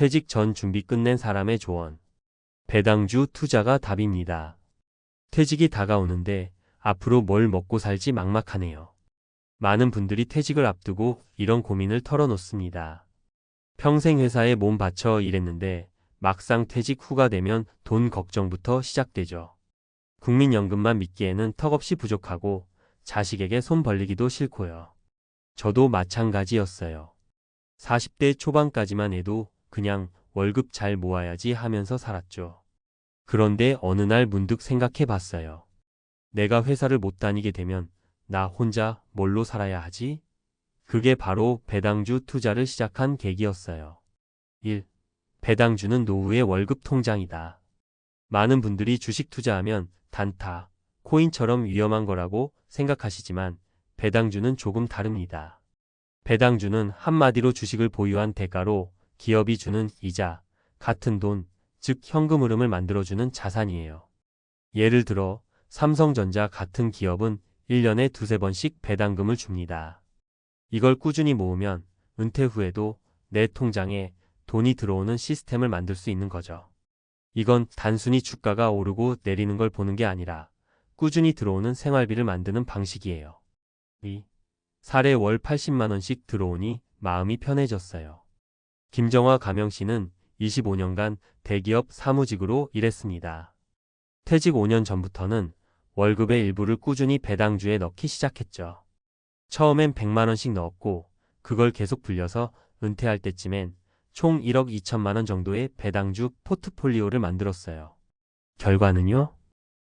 퇴직 전 준비 끝낸 사람의 조언. 배당주 투자가 답입니다. 퇴직이 다가오는데 앞으로 뭘 먹고 살지 막막하네요. 많은 분들이 퇴직을 앞두고 이런 고민을 털어놓습니다. 평생 회사에 몸 바쳐 일했는데 막상 퇴직 후가 되면 돈 걱정부터 시작되죠. 국민연금만 믿기에는 턱없이 부족하고 자식에게 손 벌리기도 싫고요. 저도 마찬가지였어요. 40대 초반까지만 해도 그냥 월급 잘 모아야지 하면서 살았죠. 그런데 어느 날 문득 생각해 봤어요. 내가 회사를 못 다니게 되면 나 혼자 뭘로 살아야 하지? 그게 바로 배당주 투자를 시작한 계기였어요. 1. 배당주는 노후의 월급 통장이다. 많은 분들이 주식 투자하면 단타, 코인처럼 위험한 거라고 생각하시지만 배당주는 조금 다릅니다. 배당주는 한마디로 주식을 보유한 대가로 기업이 주는 이자, 같은 돈, 즉 현금 흐름을 만들어주는 자산이에요. 예를 들어 삼성전자 같은 기업은 1년에 두세 번씩 배당금을 줍니다. 이걸 꾸준히 모으면 은퇴 후에도 내 통장에 돈이 들어오는 시스템을 만들 수 있는 거죠. 이건 단순히 주가가 오르고 내리는 걸 보는 게 아니라 꾸준히 들어오는 생활비를 만드는 방식이에요. 2. 사례 월 80만 원씩 들어오니 마음이 편해졌어요. 김정화 가명씨는 25년간 대기업 사무직으로 일했습니다. 퇴직 5년 전부터는 월급의 일부를 꾸준히 배당주에 넣기 시작했죠. 처음엔 100만 원씩 넣었고 그걸 계속 불려서 은퇴할 때쯤엔 총 1억 2천만 원 정도의 배당주 포트폴리오를 만들었어요. 결과는요?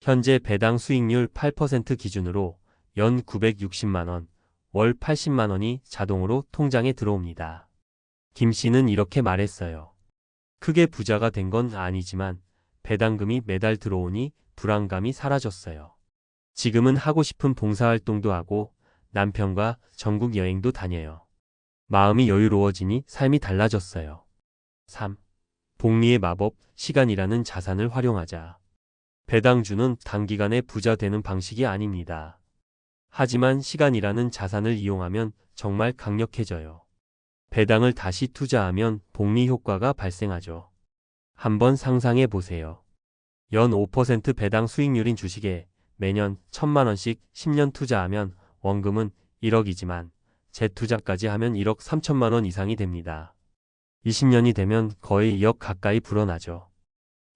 현재 배당 수익률 8% 기준으로 연 960만 원, 월 80만 원이 자동으로 통장에 들어옵니다. 김 씨는 이렇게 말했어요. 크게 부자가 된 건 아니지만 배당금이 매달 들어오니 불안감이 사라졌어요. 지금은 하고 싶은 봉사활동도 하고 남편과 전국 여행도 다녀요. 마음이 여유로워지니 삶이 달라졌어요. 3. 복리의 마법, 시간이라는 자산을 활용하자. 배당주는 단기간에 부자 되는 방식이 아닙니다. 하지만 시간이라는 자산을 이용하면 정말 강력해져요. 배당을 다시 투자하면 복리 효과가 발생하죠. 한번 상상해 보세요. 연 5% 배당 수익률인 주식에 매년 1,000만 원씩 10년 투자하면 원금은 1억이지만 재투자까지 하면 1억 3천만 원 이상이 됩니다. 20년이 되면 거의 2억 가까이 불어나죠.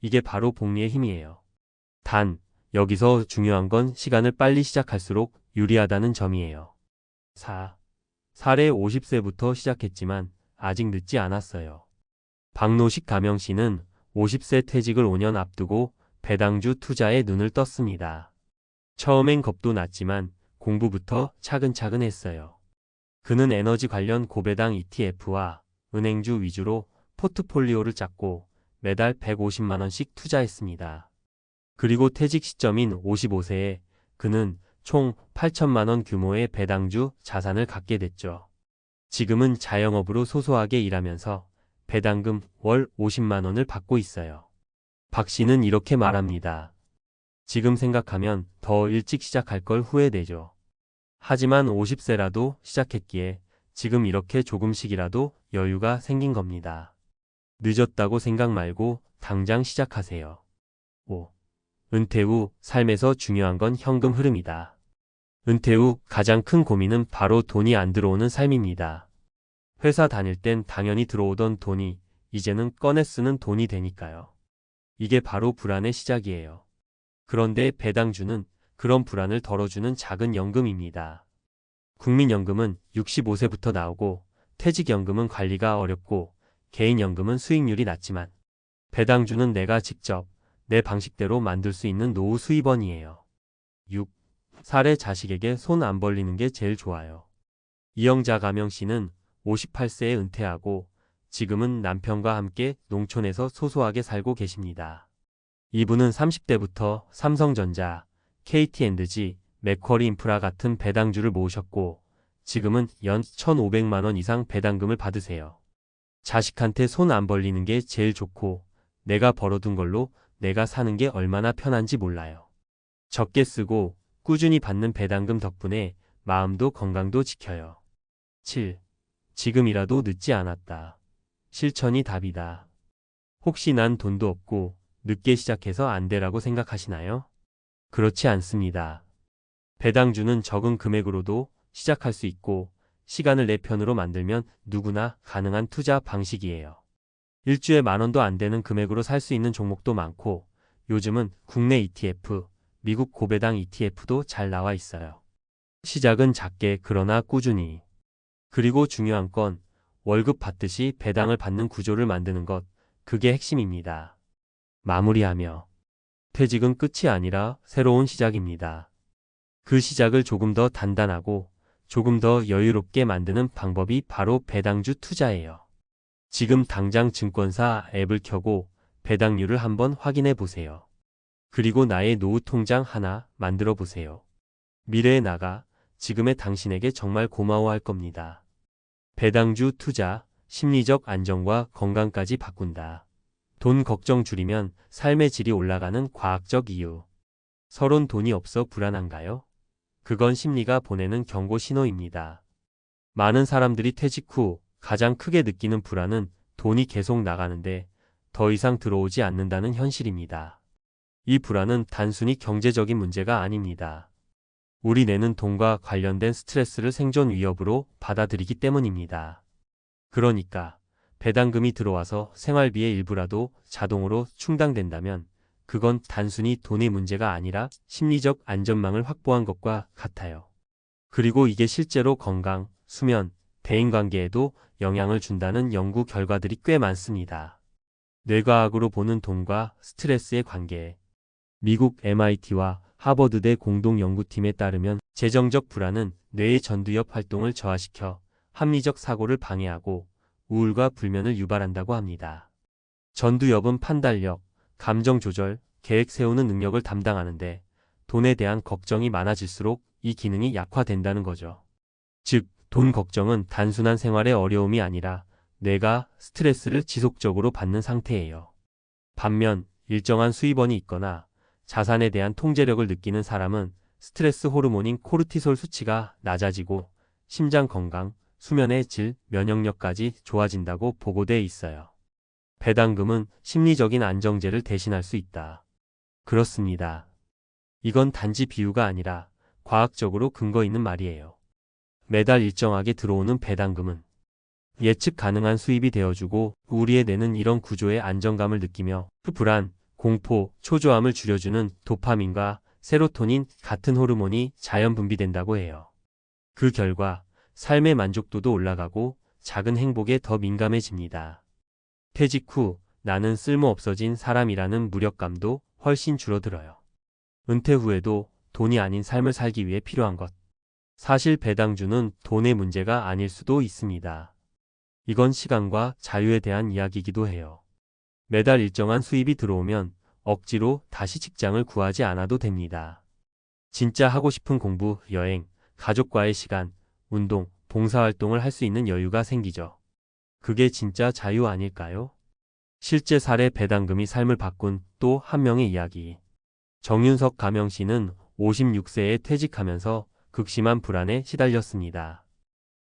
이게 바로 복리의 힘이에요. 단, 여기서 중요한 건 시간을 빨리 시작할수록 유리하다는 점이에요. 4. 사례 50세부터 시작했지만 아직 늦지 않았어요. 박노식 가명씨는 50세 퇴직을 5년 앞두고 배당주 투자에 눈을 떴습니다. 처음엔 겁도 났지만 공부부터 차근차근 했어요. 그는 에너지 관련 고배당 ETF와 은행주 위주로 포트폴리오를 짰고 매달 150만 원씩 투자했습니다. 그리고 퇴직 시점인 55세에 그는 총 8천만 원 규모의 배당주 자산을 갖게 됐죠. 지금은 자영업으로 소소하게 일하면서 배당금 월 50만 원을 받고 있어요. 박 씨는 이렇게 말합니다. 지금 생각하면 더 일찍 시작할 걸 후회되죠. 하지만 50세라도 시작했기에 지금 이렇게 조금씩이라도 여유가 생긴 겁니다. 늦었다고 생각 말고 당장 시작하세요. 5. 은퇴 후 삶에서 중요한 건 현금 흐름이다. 은퇴 후 가장 큰 고민은 바로 돈이 안 들어오는 삶입니다. 회사 다닐 땐 당연히 들어오던 돈이 이제는 꺼내 쓰는 돈이 되니까요. 이게 바로 불안의 시작이에요. 그런데 배당주는 그런 불안을 덜어주는 작은 연금입니다. 국민연금은 65세부터 나오고 퇴직연금은 관리가 어렵고 개인연금은 수익률이 낮지만 배당주는 내가 직접 내 방식대로 만들 수 있는 노후 수입원이에요. 6. 사례 자식에게 손 안 벌리는 게 제일 좋아요. 이영자 가명씨는 58세에 은퇴하고 지금은 남편과 함께 농촌에서 소소하게 살고 계십니다. 이분은 30대부터 삼성전자, KT&G, 맥쿼리 인프라 같은 배당주를 모으셨고 지금은 연 1,500만 원 이상 배당금을 받으세요. 자식한테 손 안 벌리는 게 제일 좋고 내가 벌어둔 걸로 내가 사는 게 얼마나 편한지 몰라요. 적게 쓰고 꾸준히 받는 배당금 덕분에 마음도 건강도 지켜요. 7. 지금이라도 늦지 않았다. 실천이 답이다. 혹시 난 돈도 없고 늦게 시작해서 안 되라고 생각하시나요? 그렇지 않습니다. 배당주는 적은 금액으로도 시작할 수 있고 시간을 내 편으로 만들면 누구나 가능한 투자 방식이에요. 일주에 10,000원도 안 되는 금액으로 살 수 있는 종목도 많고 요즘은 국내 ETF, 미국 고배당 ETF도 잘 나와 있어요. 시작은 작게 그러나 꾸준히. 그리고 중요한 건 월급 받듯이 배당을 받는 구조를 만드는 것, 그게 핵심입니다. 마무리하며 퇴직은 끝이 아니라 새로운 시작입니다. 그 시작을 조금 더 단단하고 조금 더 여유롭게 만드는 방법이 바로 배당주 투자예요. 지금 당장 증권사 앱을 켜고 배당률을 한번 확인해 보세요. 그리고 나의 노후 통장 하나 만들어 보세요. 미래에 나가 지금의 당신에게 정말 고마워할 겁니다. 배당주 투자, 심리적 안정과 건강까지 바꾼다. 돈 걱정 줄이면 삶의 질이 올라가는 과학적 이유. 서론 돈이 없어 불안한가요? 그건 심리가 보내는 경고 신호입니다. 많은 사람들이 퇴직 후 가장 크게 느끼는 불안은 돈이 계속 나가는데 더 이상 들어오지 않는다는 현실입니다. 이 불안은 단순히 경제적인 문제가 아닙니다. 우리 뇌는 돈과 관련된 스트레스를 생존 위협으로 받아들이기 때문입니다. 그러니까 배당금이 들어와서 생활비의 일부라도 자동으로 충당된다면 그건 단순히 돈의 문제가 아니라 심리적 안전망을 확보한 것과 같아요. 그리고 이게 실제로 건강, 수면, 대인관계에도 영향을 준다는 연구 결과들이 꽤 많습니다. 뇌과학으로 보는 돈과 스트레스의 관계. 미국 MIT와 하버드대 공동연구팀에 따르면 재정적 불안은 뇌의 전두엽 활동을 저하시켜 합리적 사고를 방해하고 우울과 불면을 유발한다고 합니다. 전두엽은 판단력, 감정 조절, 계획 세우는 능력을 담당하는데 돈에 대한 걱정이 많아질수록 이 기능이 약화된다는 거죠. 즉, 돈 걱정은 단순한 생활의 어려움이 아니라 뇌가 스트레스를 지속적으로 받는 상태예요. 반면 일정한 수입원이 있거나 자산에 대한 통제력을 느끼는 사람은 스트레스 호르몬인 코르티솔 수치가 낮아지고 심장 건강, 수면의 질, 면역력까지 좋아진다고 보고돼 있어요. 배당금은 심리적인 안정제를 대신할 수 있다. 그렇습니다. 이건 단지 비유가 아니라 과학적으로 근거 있는 말이에요. 매달 일정하게 들어오는 배당금은 예측 가능한 수입이 되어주고 우리의 뇌는 이런 구조의 안정감을 느끼며 불안, 공포, 초조함을 줄여주는 도파민과 세로토닌 같은 호르몬이 자연 분비된다고 해요. 그 결과 삶의 만족도도 올라가고 작은 행복에 더 민감해집니다. 퇴직 후 나는 쓸모없어진 사람이라는 무력감도 훨씬 줄어들어요. 은퇴 후에도 돈이 아닌 삶을 살기 위해 필요한 것. 사실 배당주는 돈의 문제가 아닐 수도 있습니다. 이건 시간과 자유에 대한 이야기이기도 해요. 매달 일정한 수입이 들어오면 억지로 다시 직장을 구하지 않아도 됩니다. 진짜 하고 싶은 공부, 여행, 가족과의 시간, 운동, 봉사활동을 할 수 있는 여유가 생기죠. 그게 진짜 자유 아닐까요? 실제 사례 배당금이 삶을 바꾼 또 한 명의 이야기. 정윤석 가명 씨는 56세에 퇴직하면서 극심한 불안에 시달렸습니다.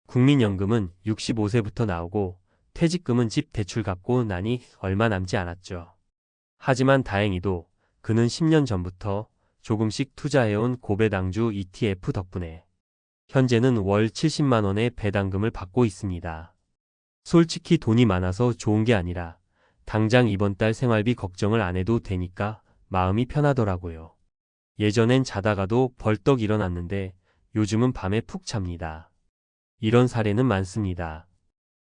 국민연금은 65세부터 나오고 퇴직금은 집 대출 갚고 나니 얼마 남지 않았죠. 하지만 다행히도 그는 10년 전부터 조금씩 투자해온 고배당주 ETF 덕분에 현재는 월 70만 원의 배당금을 받고 있습니다. 솔직히 돈이 많아서 좋은 게 아니라 당장 이번 달 생활비 걱정을 안 해도 되니까 마음이 편하더라고요. 예전엔 자다가도 벌떡 일어났는데 요즘은 밤에 푹 잡니다. 이런 사례는 많습니다.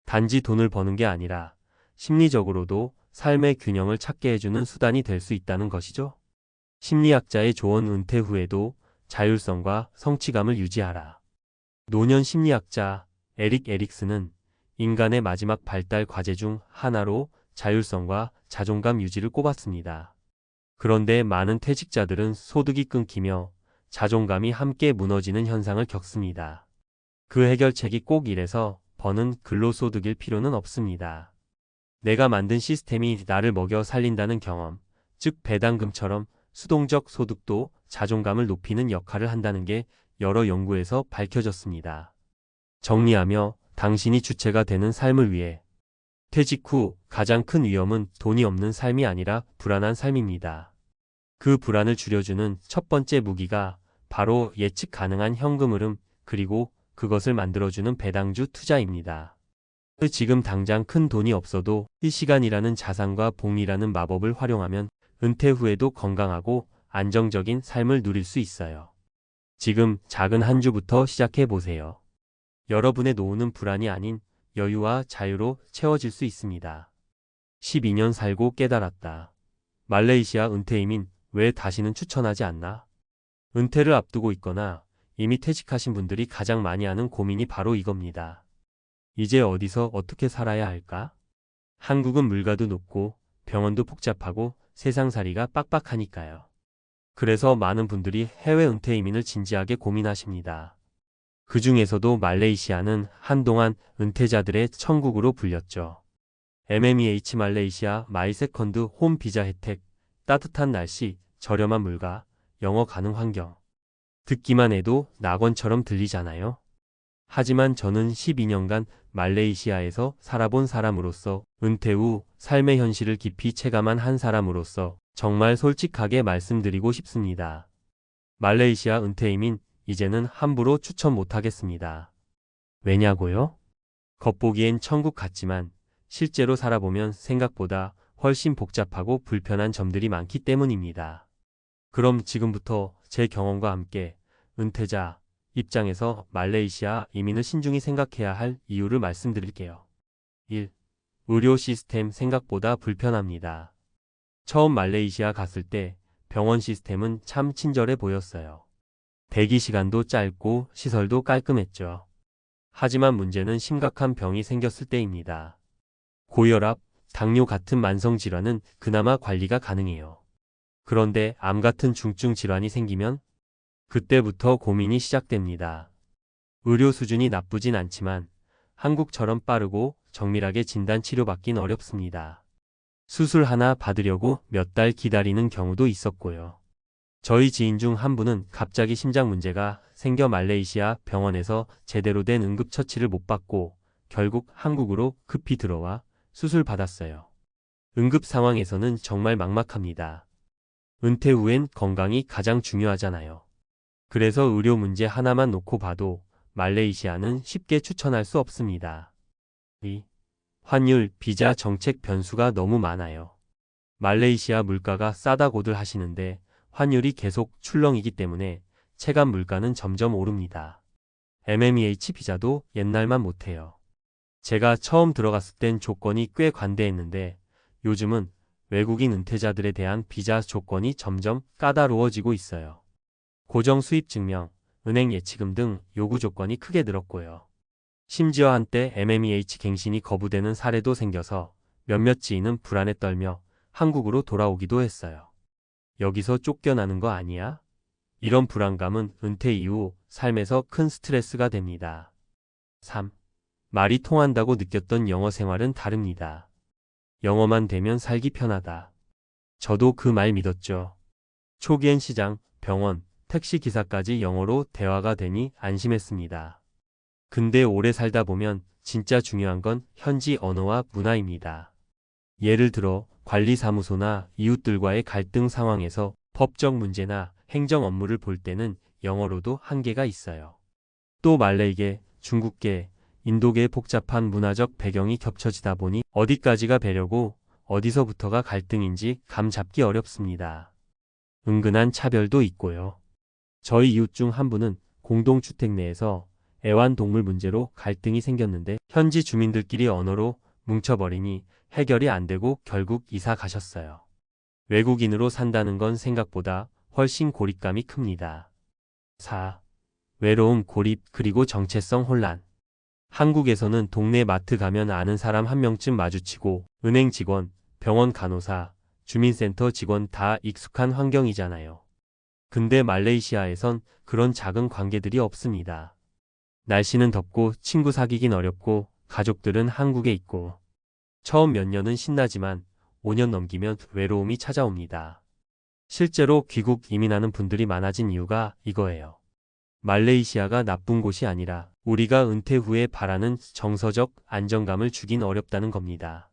단지 돈을 버는 게 아니라 심리적으로도 삶의 균형을 찾게 해주는 수단이 될 수 있다는 것이죠. 심리학자의 조언 은퇴 후에도 자율성과 성취감을 유지하라. 노년 심리학자 에릭 에릭스는 인간의 마지막 발달 과제 중 하나로 자율성과 자존감 유지를 꼽았습니다. 그런데 많은 퇴직자들은 소득이 끊기며 자존감이 함께 무너지는 현상을 겪습니다. 그 해결책이 꼭 이래서 버는 근로소득일 필요는 없습니다. 내가 만든 시스템이 나를 먹여 살린다는 경험, 즉 배당금처럼 수동적 소득도 자존감을 높이는 역할을 한다는 게 여러 연구에서 밝혀졌습니다. 정리하며 당신이 주체가 되는 삶을 위해 퇴직 후 가장 큰 위험은 돈이 없는 삶이 아니라 불안한 삶입니다. 그 불안을 줄여주는 첫 번째 무기가 바로 예측 가능한 현금 흐름, 그리고 그것을 만들어주는 배당주 투자입니다. 지금 당장 큰 돈이 없어도 시간이라는 자산과 복리라는 마법을 활용하면 은퇴 후에도 건강하고 안정적인 삶을 누릴 수 있어요. 지금 작은 한 주부터 시작해 보세요. 여러분의 노후는 불안이 아닌 여유와 자유로 채워질 수 있습니다. 12년 살고 깨달았다. 말레이시아 은퇴 이민 왜 다시는 추천하지 않나? 은퇴를 앞두고 있거나 이미 퇴직하신 분들이 가장 많이 하는 고민이 바로 이겁니다. 이제 어디서 어떻게 살아야 할까? 한국은 물가도 높고 병원도 복잡하고 세상살이가 빡빡하니까요. 그래서 많은 분들이 해외 은퇴 이민을 진지하게 고민하십니다. 그 중에서도 말레이시아는 한동안 은퇴자들의 천국으로 불렸죠. MMEH 말레이시아 마이 세컨드 홈 비자 혜택, 따뜻한 날씨, 저렴한 물가, 영어 가능 환경. 듣기만 해도 낙원처럼 들리잖아요. 하지만 저는 12년간 말레이시아에서 살아본 사람으로서 은퇴 후 삶의 현실을 깊이 체감한 한 사람으로서 정말 솔직하게 말씀드리고 싶습니다. 말레이시아 은퇴 이민 이제는 함부로 추천 못하겠습니다. 왜냐고요? 겉보기엔 천국 같지만 실제로 살아보면 생각보다 훨씬 복잡하고 불편한 점들이 많기 때문입니다. 그럼 지금부터 제 경험과 함께 은퇴자 입장에서 말레이시아 이민을 신중히 생각해야 할 이유를 말씀드릴게요. 1. 의료 시스템 생각보다 불편합니다. 처음 말레이시아 갔을 때 병원 시스템은 참 친절해 보였어요. 대기 시간도 짧고 시설도 깔끔했죠. 하지만 문제는 심각한 병이 생겼을 때입니다. 고혈압, 당뇨 같은 만성 질환은 그나마 관리가 가능해요. 그런데 암 같은 중증 질환이 생기면 그때부터 고민이 시작됩니다. 의료 수준이 나쁘진 않지만 한국처럼 빠르고 정밀하게 진단 치료받긴 어렵습니다. 수술 하나 받으려고 몇 달 기다리는 경우도 있었고요. 저희 지인 중 한 분은 갑자기 심장 문제가 생겨 말레이시아 병원에서 제대로 된 응급처치를 못 받고 결국 한국으로 급히 들어와 수술 받았어요. 응급 상황에서는 정말 막막합니다. 은퇴 후엔 건강이 가장 중요하잖아요. 그래서 의료 문제 하나만 놓고 봐도 말레이시아는 쉽게 추천할 수 없습니다. 2. 환율, 비자 정책 변수가 너무 많아요. 말레이시아 물가가 싸다고들 하시는데 환율이 계속 출렁이기 때문에 체감 물가는 점점 오릅니다. MMEH 비자도 옛날만 못해요. 제가 처음 들어갔을 땐 조건이 꽤 관대했는데 요즘은 외국인 은퇴자들에 대한 비자 조건이 점점 까다로워지고 있어요. 고정 수입 증명, 은행 예치금 등 요구 조건이 크게 늘었고요. 심지어 한때 MMEH 갱신이 거부되는 사례도 생겨서 몇몇 지인은 불안에 떨며 한국으로 돌아오기도 했어요. 여기서 쫓겨나는 거 아니야? 이런 불안감은 은퇴 이후 삶에서 큰 스트레스가 됩니다. 3. 말이 통한다고 느꼈던 영어 생활은 다릅니다. 영어만 되면 살기 편하다. 저도 그 말 믿었죠. 초기엔 시장, 병원, 택시 기사까지 영어로 대화가 되니 안심했습니다. 근데 오래 살다 보면 진짜 중요한 건 현지 언어와 문화입니다. 예를 들어 관리사무소나 이웃들과의 갈등 상황에서 법적 문제나 행정 업무를 볼 때는 영어로도 한계가 있어요. 또 말레이계, 중국계, 인도계의 복잡한 문화적 배경이 겹쳐지다 보니 어디까지가 배려고 어디서부터가 갈등인지 감 잡기 어렵습니다. 은근한 차별도 있고요. 저희 이웃 중 한 분은 공동주택 내에서 애완동물 문제로 갈등이 생겼는데 현지 주민들끼리 언어로 뭉쳐버리니 해결이 안 되고 결국 이사 가셨어요. 외국인으로 산다는 건 생각보다 훨씬 고립감이 큽니다. 4. 외로움, 고립, 그리고 정체성 혼란. 한국에서는 동네 마트 가면 아는 사람 한 명쯤 마주치고 은행 직원, 병원 간호사, 주민센터 직원 다 익숙한 환경이잖아요. 근데 말레이시아에선 그런 작은 관계들이 없습니다. 날씨는 덥고 친구 사귀긴 어렵고 가족들은 한국에 있고 처음 몇 년은 신나지만 5년 넘기면 외로움이 찾아옵니다. 실제로 귀국 이민하는 분들이 많아진 이유가 이거예요. 말레이시아가 나쁜 곳이 아니라 우리가 은퇴 후에 바라는 정서적 안정감을 주긴 어렵다는 겁니다.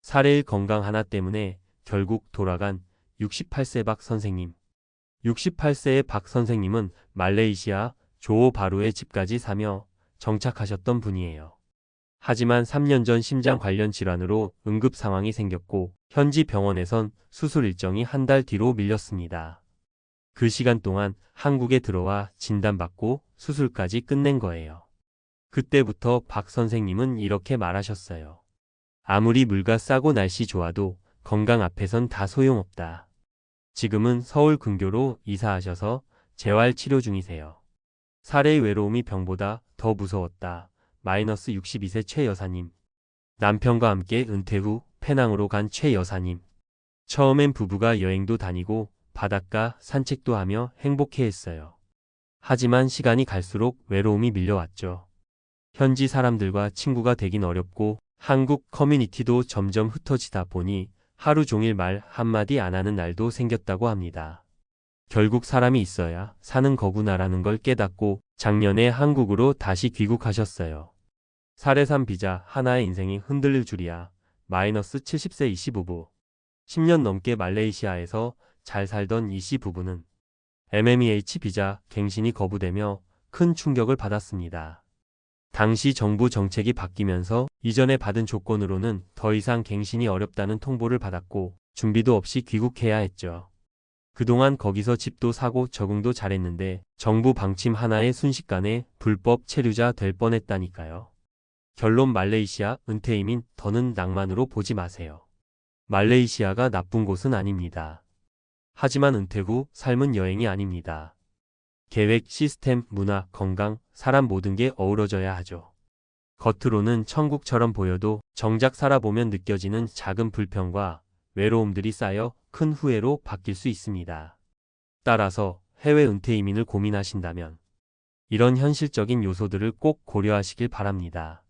사례일 건강 하나 때문에 결국 돌아간 68세 박 선생님. 68세의 박 선생님은 말레이시아 조호 바루의 집까지 사며 정착하셨던 분이에요. 하지만 3년 전 심장 관련 질환으로 응급 상황이 생겼고 현지 병원에선 수술 일정이 한 달 뒤로 밀렸습니다. 그 시간 동안 한국에 들어와 진단받고 수술까지 끝낸 거예요. 그때부터 박 선생님은 이렇게 말하셨어요. 아무리 물가 싸고 날씨 좋아도 건강 앞에선 다 소용없다. 지금은 서울 근교로 이사하셔서 재활 치료 중이세요. 사례의 외로움이 병보다 더 무서웠다. 마이너스 62세 최 여사님. 남편과 함께 은퇴 후 페낭으로 간 최 여사님. 처음엔 부부가 여행도 다니고 바닷가 산책도 하며 행복해했어요. 하지만 시간이 갈수록 외로움이 밀려왔죠. 현지 사람들과 친구가 되긴 어렵고 한국 커뮤니티도 점점 흩어지다 보니 하루 종일 말 한마디 안 하는 날도 생겼다고 합니다. 결국 사람이 있어야 사는 거구나라는 걸 깨닫고 작년에 한국으로 다시 귀국하셨어요. 사례3 비자 하나의 인생이 흔들릴 줄이야. 마이너스 70세 이씨 부부. 10년 넘게 말레이시아에서 잘 살던 이씨 부부는 MMEH 비자 갱신이 거부되며 큰 충격을 받았습니다. 당시 정부 정책이 바뀌면서 이전에 받은 조건으로는 더 이상 갱신이 어렵다는 통보를 받았고 준비도 없이 귀국해야 했죠. 그동안 거기서 집도 사고 적응도 잘했는데 정부 방침 하나에 순식간에 불법 체류자 될 뻔했다니까요. 결론 말레이시아 은퇴 이민 더는 낭만으로 보지 마세요. 말레이시아가 나쁜 곳은 아닙니다. 하지만 은퇴 후 삶은 여행이 아닙니다. 계획, 시스템, 문화, 건강, 사람 모든 게 어우러져야 하죠. 겉으로는 천국처럼 보여도 정작 살아보면 느껴지는 작은 불평과 외로움들이 쌓여 큰 후회로 바뀔 수 있습니다. 따라서 해외 은퇴 이민을 고민하신다면 이런 현실적인 요소들을 꼭 고려하시길 바랍니다.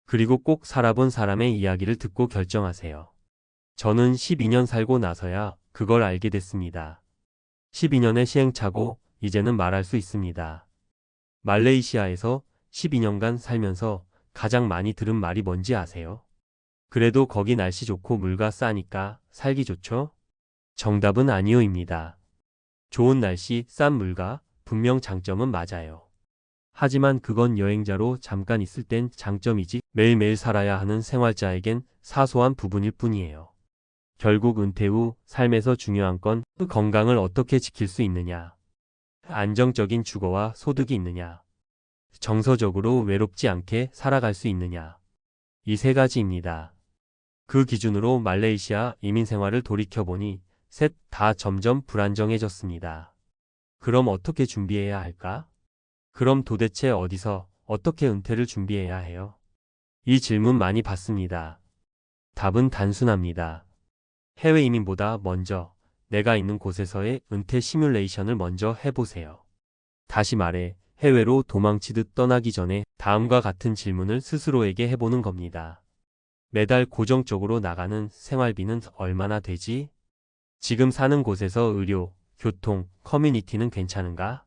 그리고 꼭 살아본 사람의 이야기를 듣고 결정하세요. 저는 12년 살고 나서야 그걸 알게 됐습니다. 12년의 시행착오, 이제는 말할 수 있습니다. 말레이시아에서 12년간 살면서 가장 많이 들은 말이 뭔지 아세요? 그래도 거기 날씨 좋고 물가 싸니까 살기 좋죠? 정답은 아니요입니다. 좋은 날씨, 싼 물가, 분명 장점은 맞아요. 하지만 그건 여행자로 잠깐 있을 땐 장점이지 매일매일 살아야 하는 생활자에겐 사소한 부분일 뿐이에요. 결국 은퇴 후 삶에서 중요한 건 건강을 어떻게 지킬 수 있느냐, 안정적인 주거와 소득이 있느냐, 정서적으로 외롭지 않게 살아갈 수 있느냐, 이 세 가지입니다. 그 기준으로 말레이시아 이민 생활을 돌이켜보니 셋 다 점점 불안정해졌습니다. 그럼 어떻게 준비해야 할까? 그럼 도대체 어디서 어떻게 은퇴를 준비해야 해요? 이 질문 많이 받습니다. 답은 단순합니다. 해외 이민보다 먼저 내가 있는 곳에서의 은퇴 시뮬레이션을 먼저 해보세요. 다시 말해 해외로 도망치듯 떠나기 전에 다음과 같은 질문을 스스로에게 해보는 겁니다. 매달 고정적으로 나가는 생활비는 얼마나 되지? 지금 사는 곳에서 의료, 교통, 커뮤니티는 괜찮은가?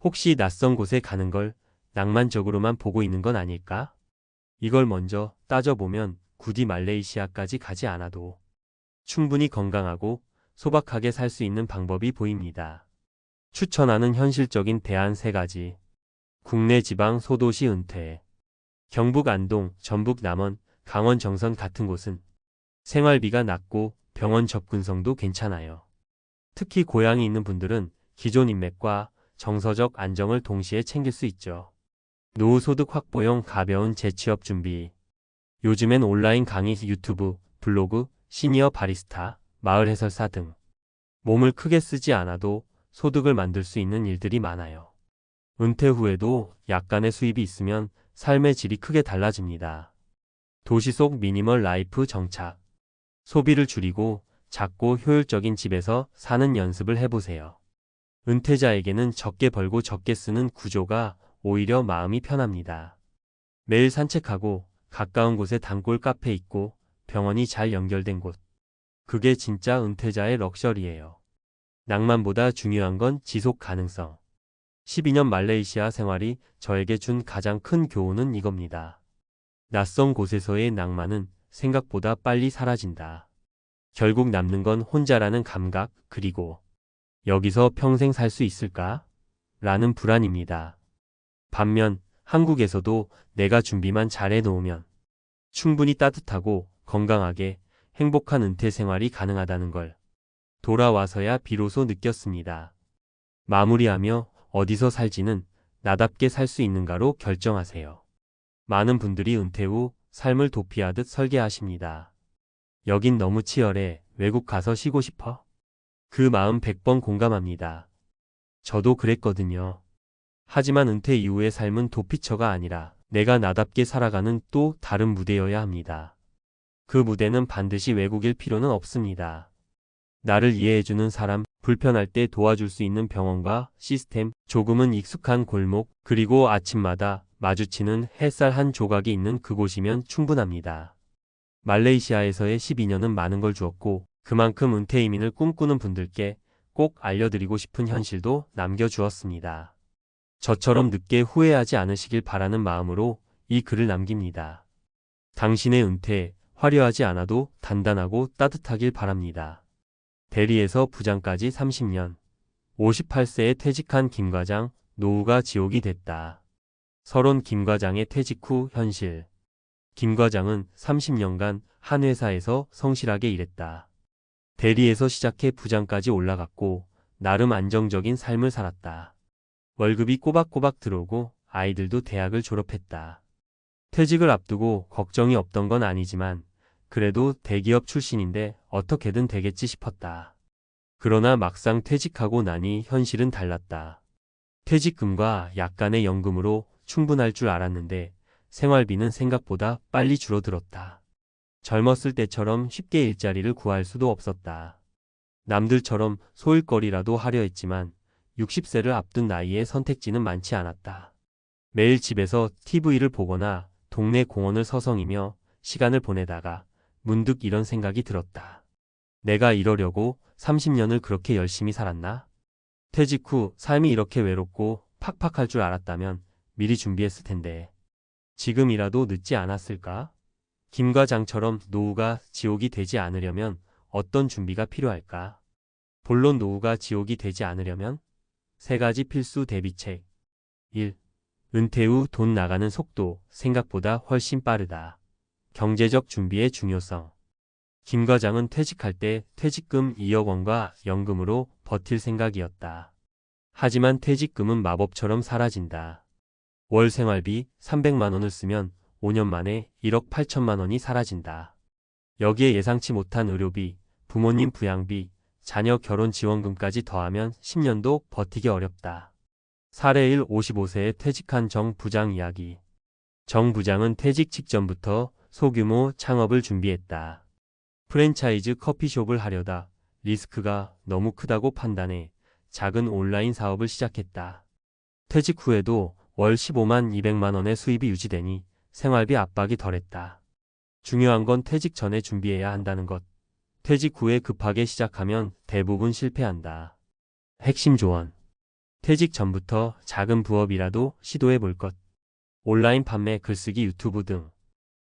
혹시 낯선 곳에 가는 걸 낭만적으로만 보고 있는 건 아닐까? 이걸 먼저 따져보면 굳이 말레이시아까지 가지 않아도 충분히 건강하고 소박하게 살 수 있는 방법이 보입니다. 추천하는 현실적인 대안 3가지. 국내 지방 소도시 은퇴. 경북 안동, 전북 남원, 강원 정선 같은 곳은 생활비가 낮고 병원 접근성도 괜찮아요. 특히 고향이 있는 분들은 기존 인맥과 정서적 안정을 동시에 챙길 수 있죠. 노후 소득 확보용 가벼운 재취업 준비. 요즘엔 온라인 강의, 유튜브, 블로그, 시니어 바리스타, 마을 해설사 등 몸을 크게 쓰지 않아도 소득을 만들 수 있는 일들이 많아요. 은퇴 후에도 약간의 수입이 있으면 삶의 질이 크게 달라집니다. 도시 속 미니멀 라이프 정착. 소비를 줄이고 작고 효율적인 집에서 사는 연습을 해보세요. 은퇴자에게는 적게 벌고 적게 쓰는 구조가 오히려 마음이 편합니다. 매일 산책하고 가까운 곳에 단골 카페 있고 병원이 잘 연결된 곳. 그게 진짜 은퇴자의 럭셔리예요. 낭만보다 중요한 건 지속 가능성. 12년 말레이시아 생활이 저에게 준 가장 큰 교훈은 이겁니다. 낯선 곳에서의 낭만은 생각보다 빨리 사라진다. 결국 남는 건 혼자라는 감각, 그리고 여기서 평생 살 수 있을까? 라는 불안입니다. 반면 한국에서도 내가 준비만 잘해 놓으면 충분히 따뜻하고 건강하게 행복한 은퇴 생활이 가능하다는 걸 돌아와서야 비로소 느꼈습니다. 마무리하며 어디서 살지는 나답게 살 수 있는가로 결정하세요. 많은 분들이 은퇴 후 삶을 도피하듯 설계하십니다. 여긴 너무 치열해. 외국 가서 쉬고 싶어. 그 마음 100번 공감합니다. 저도 그랬거든요. 하지만 은퇴 이후의 삶은 도피처가 아니라 내가 나답게 살아가는 또 다른 무대여야 합니다. 그 무대는 반드시 외국일 필요는 없습니다. 나를 이해해주는 사람, 불편할 때 도와줄 수 있는 병원과 시스템, 조금은 익숙한 골목, 그리고 아침마다 마주치는 햇살 한 조각이 있는 그곳이면 충분합니다. 말레이시아에서의 12년은 많은 걸 주었고 그만큼 은퇴 이민을 꿈꾸는 분들께 꼭 알려드리고 싶은 현실도 남겨주었습니다. 저처럼 늦게 후회하지 않으시길 바라는 마음으로 이 글을 남깁니다. 당신의 은퇴, 화려하지 않아도 단단하고 따뜻하길 바랍니다. 대리에서 부장까지 30년. 58세에 퇴직한 김 과장, 노후가 지옥이 됐다. 서론 김 과장의 퇴직 후 현실. 김 과장은 30년간 한 회사에서 성실하게 일했다. 대리에서 시작해 부장까지 올라갔고 나름 안정적인 삶을 살았다. 월급이 꼬박꼬박 들어오고 아이들도 대학을 졸업했다. 퇴직을 앞두고 걱정이 없던 건 아니지만 그래도 대기업 출신인데 어떻게든 되겠지 싶었다. 그러나 막상 퇴직하고 나니 현실은 달랐다. 퇴직금과 약간의 연금으로 충분할 줄 알았는데 생활비는 생각보다 빨리 줄어들었다. 젊었을 때처럼 쉽게 일자리를 구할 수도 없었다. 남들처럼 소일거리라도 하려 했지만 60세를 앞둔 나이에 선택지는 많지 않았다. 매일 집에서 TV를 보거나 동네 공원을 서성이며 시간을 보내다가 문득 이런 생각이 들었다. 내가 이러려고 30년을 그렇게 열심히 살았나? 퇴직 후 삶이 이렇게 외롭고 팍팍할 줄 알았다면 미리 준비했을 텐데. 지금이라도 늦지 않았을까? 김 과장처럼 노후가 지옥이 되지 않으려면 어떤 준비가 필요할까? 본론 노후가 지옥이 되지 않으려면 3가지 필수 대비책. 1. 은퇴 후 돈 나가는 속도 생각보다 훨씬 빠르다. 경제적 준비의 중요성. 김 과장은 퇴직할 때 퇴직금 2억 원과 연금으로 버틸 생각이었다. 하지만 퇴직금은 마법처럼 사라진다. 월 생활비 300만 원을 쓰면 5년 만에 1억 8천만 원이 사라진다. 여기에 예상치 못한 의료비, 부모님 부양비, 자녀 결혼 지원금까지 더하면 10년도 버티기 어렵다. 사례 1. 55세에 퇴직한 정 부장 이야기. 정 부장은 퇴직 직전부터 소규모 창업을 준비했다. 프랜차이즈 커피숍을 하려다 리스크가 너무 크다고 판단해 작은 온라인 사업을 시작했다. 퇴직 후에도 월 15만 200만 원의 수입이 유지되니 생활비 압박이 덜했다. 중요한 건 퇴직 전에 준비해야 한다는 것. 퇴직 후에 급하게 시작하면 대부분 실패한다. 핵심 조언. 퇴직 전부터 작은 부업이라도 시도해 볼 것. 온라인 판매, 글쓰기, 유튜브 등.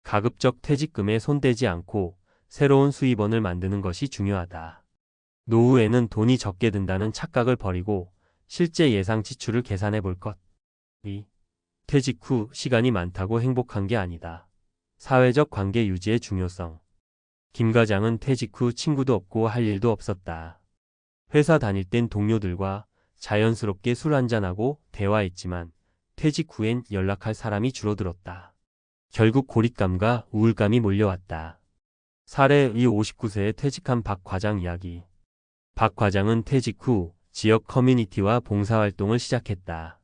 가급적 퇴직금에 손대지 않고 새로운 수입원을 만드는 것이 중요하다. 노후에는 돈이 적게 든다는 착각을 버리고 실제 예상 지출을 계산해 볼 것. 2. 퇴직 후 시간이 많다고 행복한 게 아니다. 사회적 관계 유지의 중요성. 김 과장은 퇴직 후 친구도 없고 할 일도 없었다. 회사 다닐 땐 동료들과 자연스럽게 술 한잔하고 대화했지만 퇴직 후엔 연락할 사람이 줄어들었다. 결국 고립감과 우울감이 몰려왔다. 사례 2. 59세에 퇴직한 박 과장 이야기. 박 과장은 퇴직 후 지역 커뮤니티와 봉사활동을 시작했다.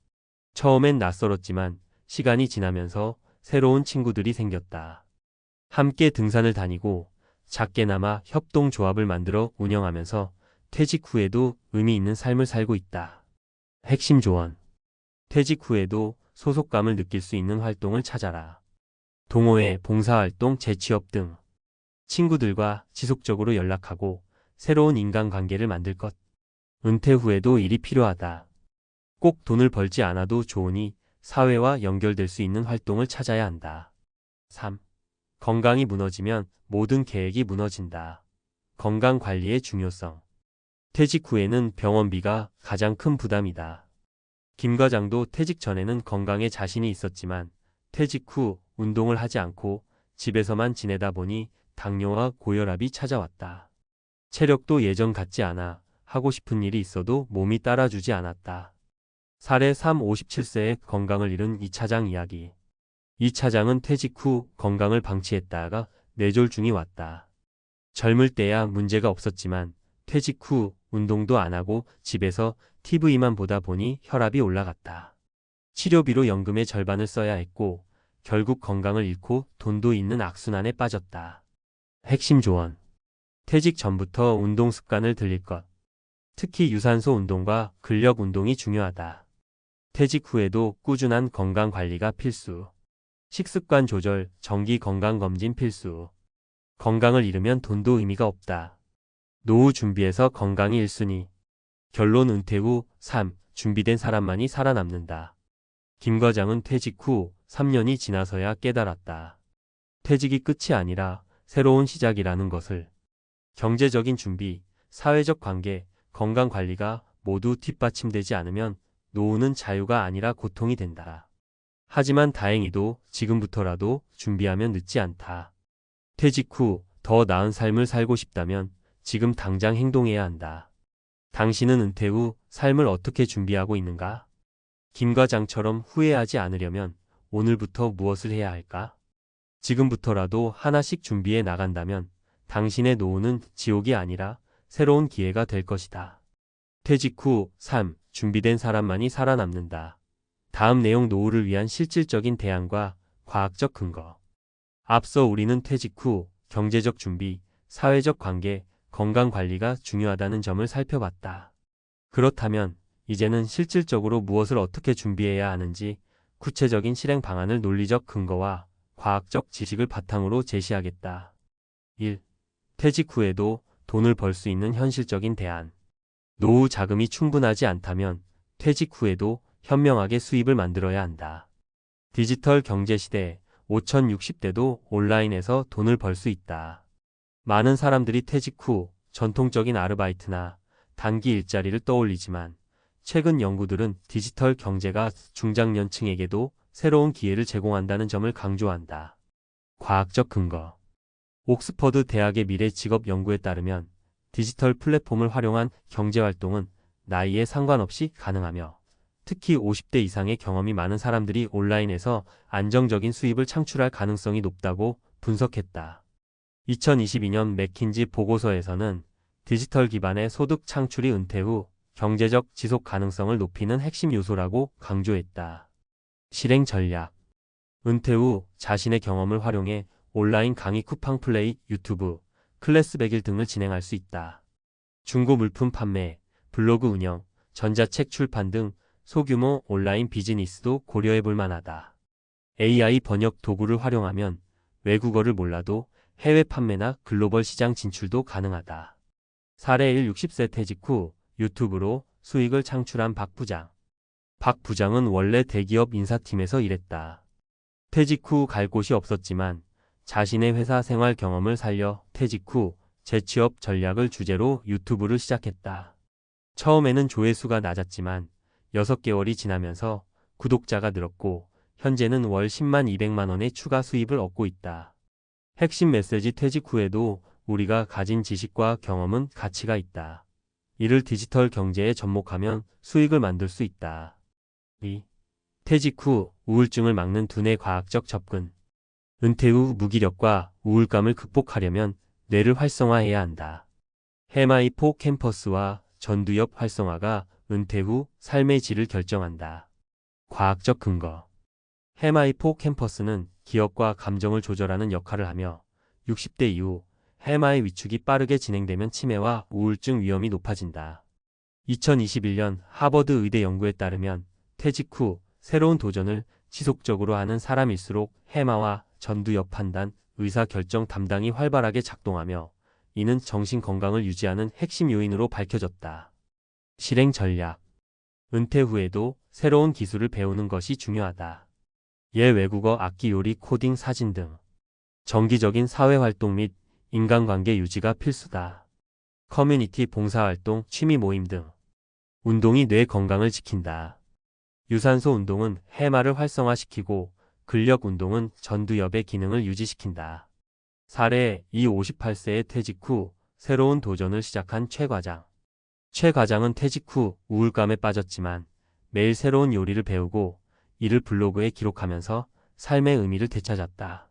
처음엔 낯설었지만 시간이 지나면서 새로운 친구들이 생겼다. 함께 등산을 다니고 작게나마 협동조합을 만들어 운영하면서 퇴직 후에도 의미 있는 삶을 살고 있다. 핵심 조언. 퇴직 후에도 소속감을 느낄 수 있는 활동을 찾아라. 동호회, 봉사활동, 재취업 등. 친구들과 지속적으로 연락하고 새로운 인간관계를 만들 것. 은퇴 후에도 일이 필요하다. 꼭 돈을 벌지 않아도 좋으니 사회와 연결될 수 있는 활동을 찾아야 한다. 3. 건강이 무너지면 모든 계획이 무너진다. 건강 관리의 중요성. 퇴직 후에는 병원비가 가장 큰 부담이다. 김 과장도 퇴직 전에는 건강에 자신이 있었지만 퇴직 후 운동을 하지 않고 집에서만 지내다 보니 당뇨와 고혈압이 찾아왔다. 체력도 예전 같지 않아 하고 싶은 일이 있어도 몸이 따라주지 않았다. 사례 3. 57세의 건강을 잃은 이 차장 이야기. 이 차장은 퇴직 후 건강을 방치했다가 뇌졸중이 왔다. 젊을 때야 문제가 없었지만 퇴직 후 운동도 안 하고 집에서 TV만 보다 보니 혈압이 올라갔다. 치료비로 연금의 절반을 써야 했고 결국 건강을 잃고 돈도 있는 악순환에 빠졌다. 핵심 조언. 퇴직 전부터 운동 습관을 들일 것. 특히 유산소 운동과 근력 운동이 중요하다. 퇴직 후에도 꾸준한 건강 관리가 필수. 식습관 조절, 정기 건강검진 필수. 건강을 잃으면 돈도 의미가 없다. 노후 준비에서 건강이 1순위. 결론. 은퇴 후 3. 준비된 사람만이 살아남는다. 김 과장은 퇴직 후 3년이 지나서야 깨달았다. 퇴직이 끝이 아니라 새로운 시작이라는 것을. 경제적인 준비, 사회적 관계, 건강 관리가 모두 뒷받침되지 않으면 노후는 자유가 아니라 고통이 된다. 하지만 다행히도 지금부터라도 준비하면 늦지 않다. 퇴직 후 더 나은 삶을 살고 싶다면 지금 당장 행동해야 한다. 당신은 은퇴 후 삶을 어떻게 준비하고 있는가? 김 과장처럼 후회하지 않으려면 오늘부터 무엇을 해야 할까? 지금부터라도 하나씩 준비해 나간다면 당신의 노후는 지옥이 아니라 새로운 기회가 될 것이다. 퇴직 후 3. 준비된 사람만이 살아남는다. 다음 내용. 노후를 위한 실질적인 대안과 과학적 근거. 앞서 우리는 퇴직 후 경제적 준비, 사회적 관계, 건강 관리가 중요하다는 점을 살펴봤다. 그렇다면 이제는 실질적으로 무엇을 어떻게 준비해야 하는지 구체적인 실행 방안을 논리적 근거와 과학적 지식을 바탕으로 제시하겠다. 1. 퇴직 후에도 돈을 벌 수 있는 현실적인 대안. 노후 자금이 충분하지 않다면 퇴직 후에도 현명하게 수입을 만들어야 한다. 디지털 경제 시대 5060대도 온라인에서 돈을 벌 수 있다. 많은 사람들이 퇴직 후 전통적인 아르바이트나 단기 일자리를 떠올리지만 최근 연구들은 디지털 경제가 중장년층에게도 새로운 기회를 제공한다는 점을 강조한다. 과학적 근거. 옥스퍼드 대학의 미래 직업 연구에 따르면 디지털 플랫폼을 활용한 경제활동은 나이에 상관없이 가능하며 특히 50대 이상의 경험이 많은 사람들이 온라인에서 안정적인 수입을 창출할 가능성이 높다고 분석했다. 2022년 맥킨지 보고서에서는 디지털 기반의 소득 창출이 은퇴 후 경제적 지속 가능성을 높이는 핵심 요소라고 강조했다. 실행 전략. 은퇴 후 자신의 경험을 활용해 온라인 강의, 쿠팡 플레이, 유튜브, 클래스 100일 등을 진행할 수 있다. 중고 물품 판매, 블로그 운영, 전자책 출판 등 소규모 온라인 비즈니스도 고려해 볼 만하다. AI 번역 도구를 활용하면 외국어를 몰라도 해외 판매나 글로벌 시장 진출도 가능하다. 사례 1. 60세 퇴직 후 유튜브로 수익을 창출한 박 부장. 박 부장은 원래 대기업 인사팀에서 일했다. 퇴직 후 갈 곳이 없었지만 자신의 회사 생활 경험을 살려 퇴직 후 재취업 전략을 주제로 유튜브를 시작했다. 처음에는 조회수가 낮았지만 6개월이 지나면서 구독자가 늘었고 현재는 월 10만 200만 원의 추가 수입을 얻고 있다. 핵심 메시지. 퇴직 후에도 우리가 가진 지식과 경험은 가치가 있다. 이를 디지털 경제에 접목하면 수익을 만들 수 있다. 2. 퇴직 후 우울증을 막는 두뇌 과학적 접근. 은퇴 후 무기력과 우울감을 극복하려면 뇌를 활성화해야 한다. 해마이포 캠퍼스와 전두엽 활성화가 은퇴 후 삶의 질을 결정한다. 과학적 근거. 해마이포 캠퍼스는 기억과 감정을 조절하는 역할을 하며 60대 이후 해마의 위축이 빠르게 진행되면 치매와 우울증 위험이 높아진다. 2021년 하버드 의대 연구에 따르면 퇴직 후 새로운 도전을 지속적으로 하는 사람일수록 해마와 전두엽 판단, 의사 결정 담당이 활발하게 작동하며 이는 정신 건강을 유지하는 핵심 요인으로 밝혀졌다. 실행 전략. 은퇴 후에도 새로운 기술을 배우는 것이 중요하다. 외국어, 악기, 요리, 코딩, 사진 등 정기적인 사회활동 및 인간관계 유지가 필수다. 커뮤니티 봉사활동, 취미 모임 등 운동이 뇌 건강을 지킨다. 유산소 운동은 해마를 활성화시키고 근력 운동은 전두엽의 기능을 유지시킨다. 사례 58세에 퇴직 후 새로운 도전을 시작한 최 과장. 최 과장은 퇴직 후 우울감에 빠졌지만 매일 새로운 요리를 배우고 이를 블로그에 기록하면서 삶의 의미를 되찾았다.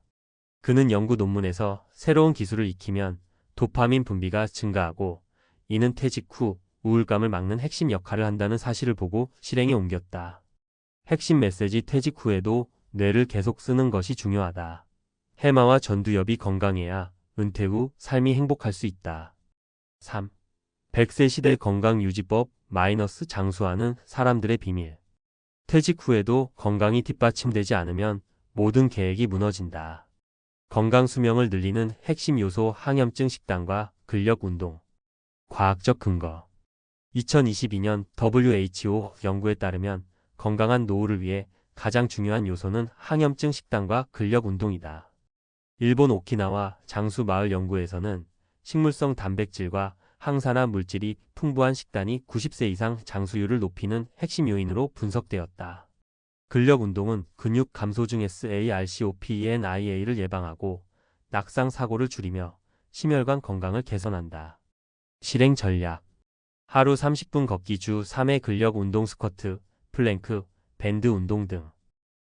그는 연구 논문에서 새로운 기술을 익히면 도파민 분비가 증가하고 이는 퇴직 후 우울감을 막는 핵심 역할을 한다는 사실을 보고 실행에 옮겼다. 핵심 메시지: 퇴직 후에도 뇌를 계속 쓰는 것이 중요하다. 해마와 전두엽이 건강해야 은퇴 후 삶이 행복할 수 있다. 3. 100세 시대 건강유지법 - 장수하는 사람들의 비밀. 퇴직 후에도 건강이 뒷받침되지 않으면 모든 계획이 무너진다. 건강 수명을 늘리는 핵심 요소: 항염증 식단과 근력 운동. 과학적 근거. 2022년 WHO 연구에 따르면 건강한 노후를 위해 가장 중요한 요소는 항염증 식단과 근력 운동이다. 일본 오키나와 장수 마을 연구에서는 식물성 단백질과 항산화 물질이 풍부한 식단이 90세 이상 장수율을 높이는 핵심 요인으로 분석되었다. 근력 운동은 근육 감소 중 SARCOPENIA를 예방하고 낙상 사고를 줄이며 심혈관 건강을 개선한다. 실행 전략. 하루 30분 걷기, 주 3회 근력 운동, 스쿼트, 플랭크, 밴드 운동 등.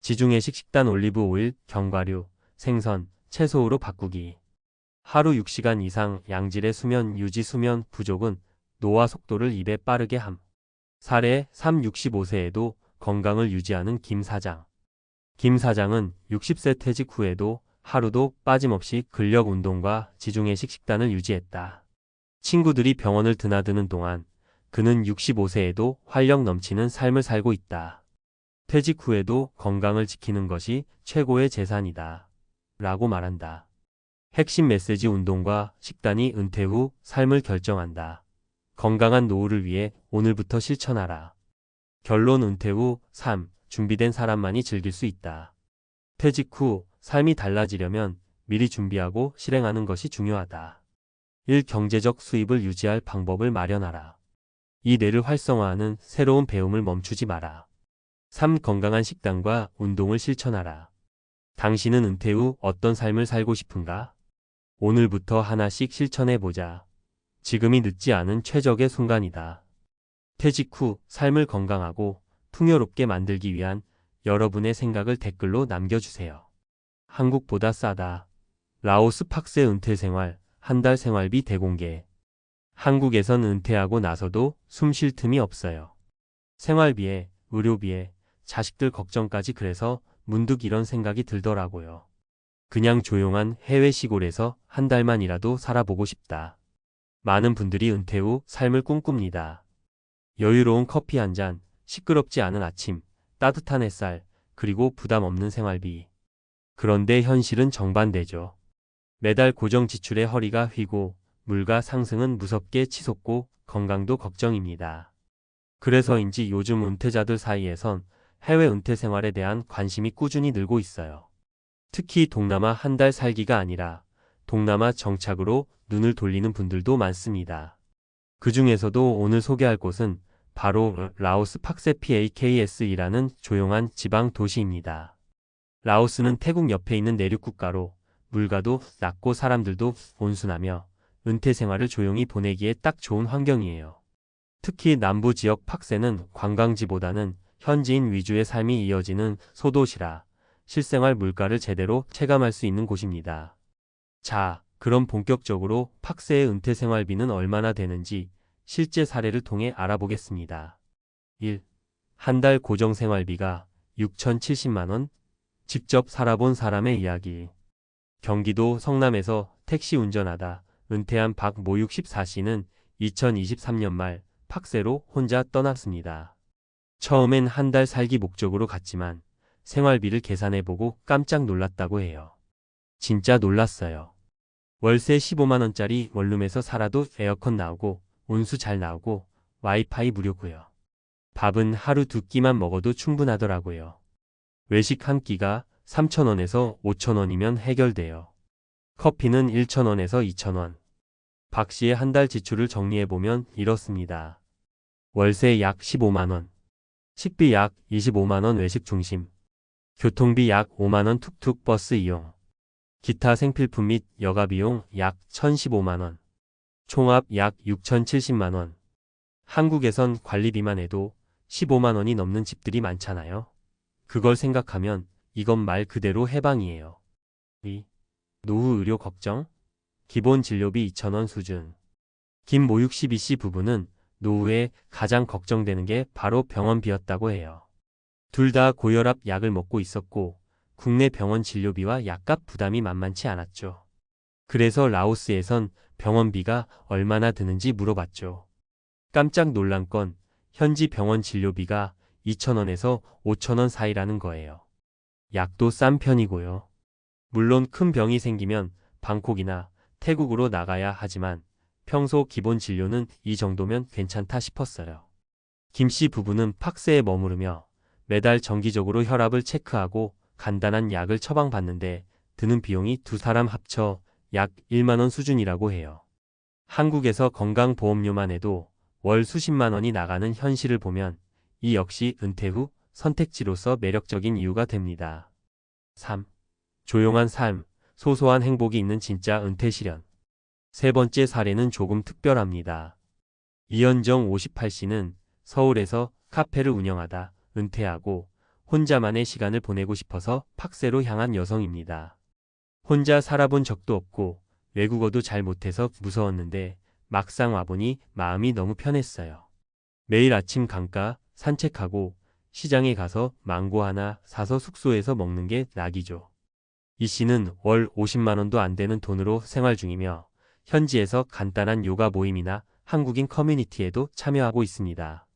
지중해식 식단, 올리브 오일, 견과류, 생선, 채소로 바꾸기. 하루 6시간 이상 양질의 수면 유지. 수면 부족은 노화 속도를 2배 빠르게 함. 사례 65세에도 건강을 유지하는 김 사장. 김 사장은 60세 퇴직 후에도 하루도 빠짐없이 근력 운동과 지중해식 식단을 유지했다. 친구들이 병원을 드나드는 동안 그는 65세에도 활력 넘치는 삶을 살고 있다. 퇴직 후에도 건강을 지키는 것이 최고의 재산이다. 라고 말한다. 핵심 메시지: 운동과 식단이 은퇴 후 삶을 결정한다. 건강한 노후를 위해 오늘부터 실천하라. 결론: 은퇴 후 삶, 준비된 사람만이 즐길 수 있다. 퇴직 후 삶이 달라지려면 미리 준비하고 실행하는 것이 중요하다. 1. 경제적 수입을 유지할 방법을 마련하라. 2. 뇌를 활성화하는 새로운 배움을 멈추지 마라. 3. 건강한 식단과 운동을 실천하라. 당신은 은퇴 후 어떤 삶을 살고 싶은가? 오늘부터 하나씩 실천해보자. 지금이 늦지 않은 최적의 순간이다. 퇴직 후 삶을 건강하고 풍요롭게 만들기 위한 여러분의 생각을 댓글로 남겨주세요. 한국보다 싸다. 라오스 팍세 은퇴 생활, 한 달 생활비 대공개. 한국에선 은퇴하고 나서도 숨 쉴 틈이 없어요. 생활비에, 의료비에, 자식들 걱정까지. 그래서 문득 이런 생각이 들더라고요. 그냥 조용한 해외 시골에서 한 달만이라도 살아보고 싶다. 많은 분들이 은퇴 후 삶을 꿈꿉니다. 여유로운 커피 한 잔, 시끄럽지 않은 아침, 따뜻한 햇살, 그리고 부담 없는 생활비. 그런데 현실은 정반대죠. 매달 고정 지출에 허리가 휘고 물가 상승은 무섭게 치솟고 건강도 걱정입니다. 그래서인지 요즘 은퇴자들 사이에선 해외 은퇴 생활에 대한 관심이 꾸준히 늘고 있어요. 특히 동남아 한 달 살기가 아니라 동남아 정착으로 눈을 돌리는 분들도 많습니다. 그 중에서도 오늘 소개할 곳은 바로 라오스 팍세 PAKS이라는 조용한 지방 도시입니다. 라오스는 태국 옆에 있는 내륙 국가로 물가도 낮고 사람들도 온순하며 은퇴 생활을 조용히 보내기에 딱 좋은 환경이에요. 특히 남부 지역 팍세는 관광지보다는 현지인 위주의 삶이 이어지는 소도시라 실생활 물가를 제대로 체감할 수 있는 곳입니다. 자, 그럼 본격적으로 팍세의 은퇴 생활비는 얼마나 되는지 실제 사례를 통해 알아보겠습니다. 1. 한 달 고정 생활비가 6,070만 원. 직접 살아본 사람의 이야기. 경기도 성남에서 택시 운전하다 은퇴한 박모 64씨는 2023년 말 팍세로 혼자 떠났습니다. 처음엔 한 달 살기 목적으로 갔지만 생활비를 계산해보고 깜짝 놀랐다고 해요. 진짜 놀랐어요. 월세 15만 원짜리 원룸에서 살아도 에어컨 나오고 온수 잘 나오고 와이파이 무료고요. 밥은 하루 2끼만 먹어도 충분하더라고요. 외식 한 끼가 3,000원에서 5,000원이면 해결돼요. 커피는 1,000원에서 2,000원. 박 씨의 한 달 지출을 정리해보면 이렇습니다. 월세 약 15만원. 식비 약 25만원 외식 중심. 교통비 약 5만원 툭툭 버스 이용. 기타 생필품 및 여가 비용 약 1,015만원. 총합 약 6,070만원. 한국에선 관리비만 해도 15만원이 넘는 집들이 많잖아요. 그걸 생각하면 이건 말 그대로 해방이에요. 노후 의료 걱정? 기본 진료비 2,000원 수준. 김모육 12씨 부부는 노후에 가장 걱정되는 게 바로 병원비였다고 해요. 둘 다 고혈압 약을 먹고 있었고 국내 병원 진료비와 약값 부담이 만만치 않았죠. 그래서 라오스에선 병원비가 얼마나 드는지 물어봤죠. 깜짝 놀란 건 현지 병원 진료비가 2,000원에서 5,000원 사이라는 거예요. 약도 싼 편이고요. 물론 큰 병이 생기면 방콕이나 태국으로 나가야 하지만 평소 기본 진료는 이 정도면 괜찮다 싶었어요. 김 씨 부부는 팍스에 머무르며 매달 정기적으로 혈압을 체크하고 간단한 약을 처방받는데 드는 비용이 두 사람 합쳐 약 1만원 수준이라고 해요. 한국에서 건강보험료만 해도 월 수십만 원이 나가는 현실을 보면 이 역시 은퇴 후 선택지로서 매력적인 이유가 됩니다. 3. 조용한 삶, 소소한 행복이 있는 진짜 은퇴 실현. 세 번째 사례는 조금 특별합니다. 이현정 58씨는 서울에서 카페를 운영하다 은퇴하고 혼자만의 시간을 보내고 싶어서 팍세로 향한 여성입니다. 혼자 살아본 적도 없고 외국어도 잘 못해서 무서웠는데 막상 와보니 마음이 너무 편했어요. 매일 아침 강가 산책하고 시장에 가서 망고 하나 사서 숙소에서 먹는 게 낙이죠. 이 씨는 월 50만 원도 안 되는 돈으로 생활 중이며 현지에서 간단한 요가 모임이나 한국인 커뮤니티에도 참여하고 있습니다.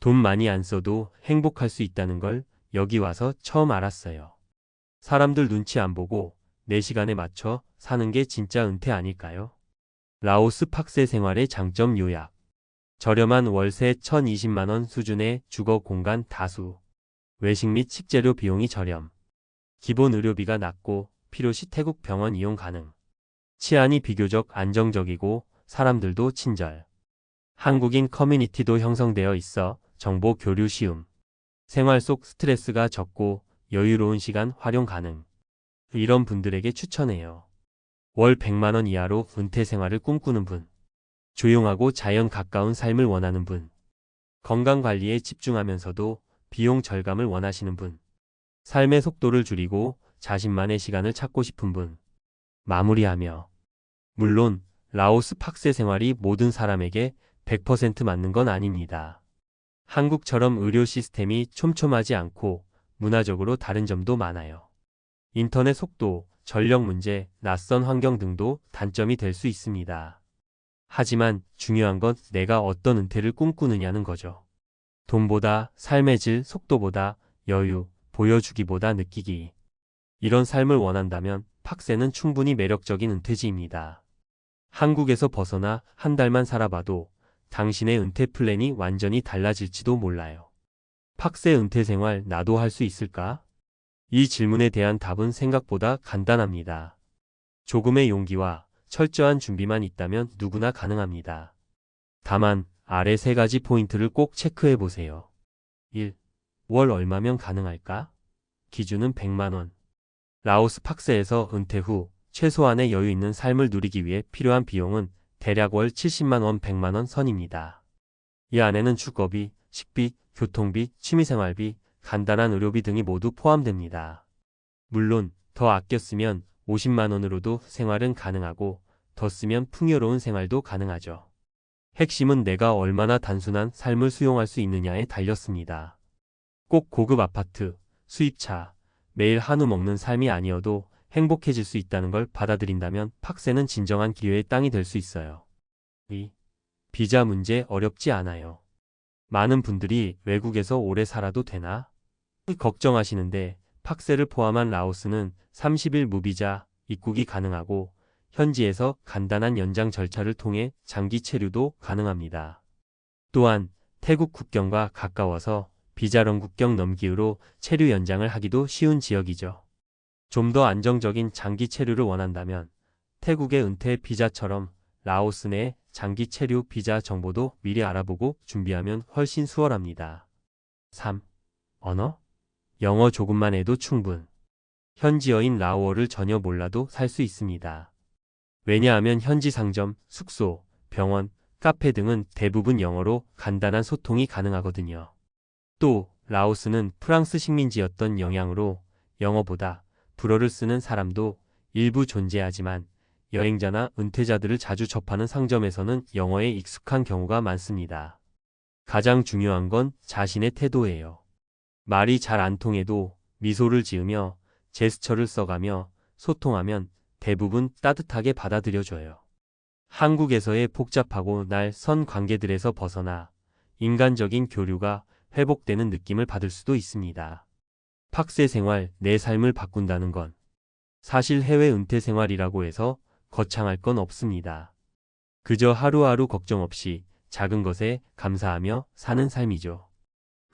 돈 많이 안 써도 행복할 수 있다는 걸 여기 와서 처음 알았어요. 사람들 눈치 안 보고 내 시간에 맞춰 사는 게 진짜 은퇴 아닐까요? 라오스 팍세 생활의 장점 요약. 저렴한 월세 1,020만 원 수준의 주거 공간 다수. 외식 및 식재료 비용이 저렴. 기본 의료비가 낮고 필요시 태국 병원 이용 가능. 치안이 비교적 안정적이고 사람들도 친절. 한국인 커뮤니티도 형성되어 있어 정보 교류 쉬움. 생활 속 스트레스가 적고 여유로운 시간 활용 가능. 이런 분들에게 추천해요. 월 100만 원 이하로 은퇴 생활을 꿈꾸는 분. 조용하고 자연 가까운 삶을 원하는 분. 건강관리에 집중하면서도 비용 절감을 원하시는 분. 삶의 속도를 줄이고 자신만의 시간을 찾고 싶은 분. 마무리하며. 물론 라오스 팍세 생활이 모든 사람에게 100% 맞는 건 아닙니다. 한국처럼 의료 시스템이 촘촘하지 않고 문화적으로 다른 점도 많아요. 인터넷 속도, 전력 문제, 낯선 환경 등도 단점이 될 수 있습니다. 하지만 중요한 건 내가 어떤 은퇴를 꿈꾸느냐는 거죠. 돈보다 삶의 질, 속도보다 여유, 보여주기보다 느끼기. 이런 삶을 원한다면 팍세는 충분히 매력적인 은퇴지입니다. 한국에서 벗어나 한 달만 살아봐도 당신의 은퇴 플랜이 완전히 달라질지도 몰라요. 팍세 은퇴 생활 나도 할 수 있을까? 이 질문에 대한 답은 생각보다 간단합니다. 조금의 용기와 철저한 준비만 있다면 누구나 가능합니다. 다만 아래 세 가지 포인트를 꼭 체크해 보세요. 1. 월 얼마면 가능할까? 기준은 100만 원. 라오스 팍세에서 은퇴 후 최소한의 여유 있는 삶을 누리기 위해 필요한 비용은 대략 월 70만 원, 100만 원 선입니다. 이 안에는 주거비, 식비, 교통비, 취미생활비, 간단한 의료비 등이 모두 포함됩니다. 물론 더 아껴 쓰면 50만 원으로도 생활은 가능하고 더 쓰면 풍요로운 생활도 가능하죠. 핵심은 내가 얼마나 단순한 삶을 수용할 수 있느냐에 달렸습니다. 꼭 고급 아파트, 수입차, 매일 한우 먹는 삶이 아니어도 행복해질 수 있다는 걸 받아들인다면 팍세는 진정한 기회의 땅이 될 수 있어요. 2. 비자 문제 어렵지 않아요. 많은 분들이 외국에서 오래 살아도 되나? 걱정하시는데 팍세를 포함한 라오스는 30일 무비자 입국이 가능하고 현지에서 간단한 연장 절차를 통해 장기 체류도 가능합니다. 또한 태국 국경과 가까워서 비자령 국경 넘기로 체류 연장을 하기도 쉬운 지역이죠. 좀 더 안정적인 장기 체류를 원한다면 태국의 은퇴 비자처럼 라오스 내 장기 체류 비자 정보도 미리 알아보고 준비하면 훨씬 수월합니다. 3. 언어? 영어 조금만 해도 충분. 현지어인 라오어를 전혀 몰라도 살 수 있습니다. 왜냐하면 현지 상점, 숙소, 병원, 카페 등은 대부분 영어로 간단한 소통이 가능하거든요. 또 라오스는 프랑스 식민지였던 영향으로 영어보다 불어를 쓰는 사람도 일부 존재하지만 여행자나 은퇴자들을 자주 접하는 상점에서는 영어에 익숙한 경우가 많습니다. 가장 중요한 건 자신의 태도예요. 말이 잘 안 통해도 미소를 지으며 제스처를 써가며 소통하면 대부분 따뜻하게 받아들여줘요. 한국에서의 복잡하고 날-선 관계들에서 벗어나 인간적인 교류가 회복되는 느낌을 받을 수도 있습니다. 팍세 생활, 내 삶을 바꾼다는 건 사실 해외 은퇴 생활이라고 해서 거창할 건 없습니다. 그저 하루하루 걱정 없이 작은 것에 감사하며 사는 삶이죠.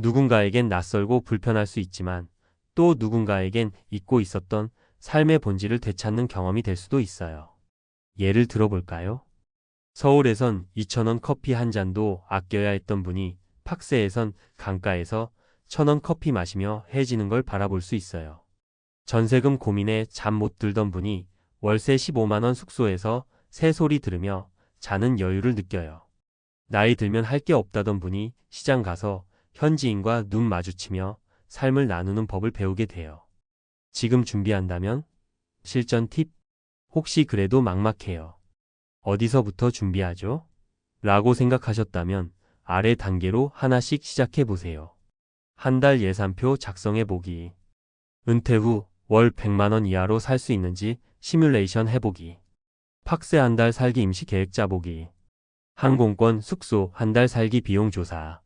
누군가에겐 낯설고 불편할 수 있지만 또 누군가에겐 잊고 있었던 삶의 본질을 되찾는 경험이 될 수도 있어요. 예를 들어볼까요? 서울에선 2,000원 커피 한 잔도 아껴야 했던 분이 팍세에선 강가에서 1,000원 커피 마시며 해지는 걸 바라볼 수 있어요. 전세금 고민에 잠 못 들던 분이 월세 15만 원 숙소에서 새소리 들으며 자는 여유를 느껴요. 나이 들면 할 게 없다던 분이 시장 가서 현지인과 눈 마주치며 삶을 나누는 법을 배우게 돼요. 지금 준비한다면? 실전 팁? 혹시 그래도 막막해요. 어디서부터 준비하죠? 라고 생각하셨다면 아래 단계로 하나씩 시작해 보세요. 한 달 예산표 작성해 보기. 은퇴 후 월 100만 원 이하로 살 수 있는지 시뮬레이션 해보기. 팍세 한 달 살기 임시 계획 짜보기. 항공권, 숙소, 한 달 살기 비용 조사.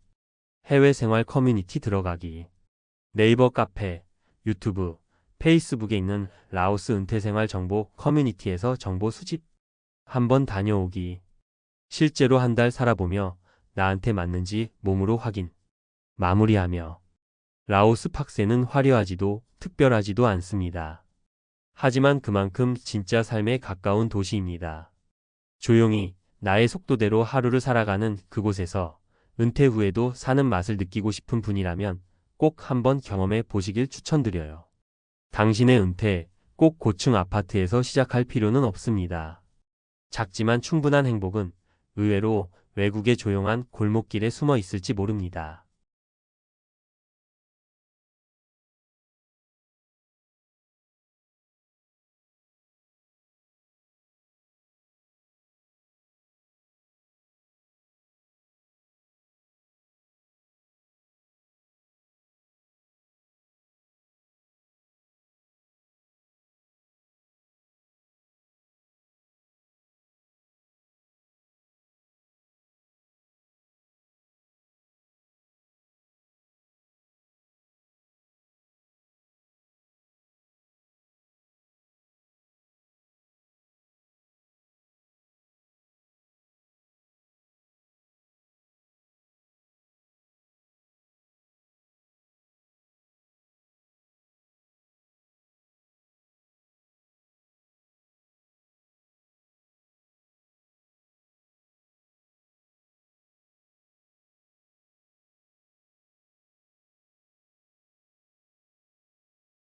해외 생활 커뮤니티 들어가기. 네이버 카페, 유튜브, 페이스북에 있는 라오스 은퇴생활 정보 커뮤니티에서 정보 수집. 한번 다녀오기. 실제로 한 달 살아보며 나한테 맞는지 몸으로 확인. 마무리하며. 라오스 팍세는 화려하지도 특별하지도 않습니다. 하지만 그만큼 진짜 삶에 가까운 도시입니다. 조용히 나의 속도대로 하루를 살아가는 그곳에서 은퇴 후에도 사는 맛을 느끼고 싶은 분이라면 꼭 한번 경험해 보시길 추천드려요. 당신의 은퇴 꼭 고층 아파트에서 시작할 필요는 없습니다. 작지만 충분한 행복은 의외로 외국의 조용한 골목길에 숨어 있을지 모릅니다.